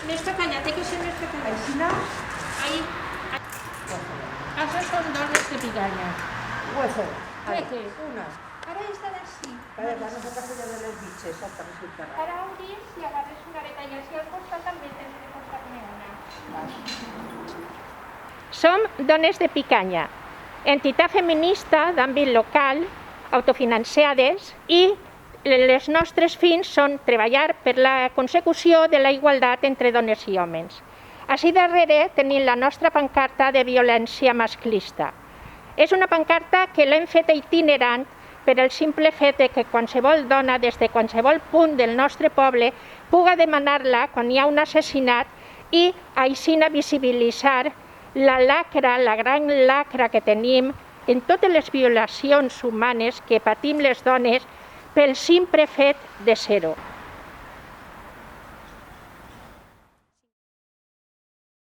Més pequeña, té que ser més pequeña. Així no? Ahí. Això són dones de piganya. Hueso. Hueso, una. Ara esta d'ací. A veure, no se passa allò de les bitxes, salta resulta raro. Ara obrir, si agarres una areta i així al costat també tens de posar-ne una. Som Dones de Picanya, entitat feminista d'àmbit local, autofinanciades, i els nostres fins són treballar per la consecució de la igualtat entre dones i homes. Així darrere tenim la nostra pancarta de violència masclista. És una pancarta que l'hem feta itinerant per el simple fet que qualsevol dona des de qualsevol punt del nostre poble puga demanar-la quan hi ha un assassinat i així visibilitzar la lacra, la gran lacra que tenim en totes les violacions humanes que patim les dones pel simple fet de ser-ho.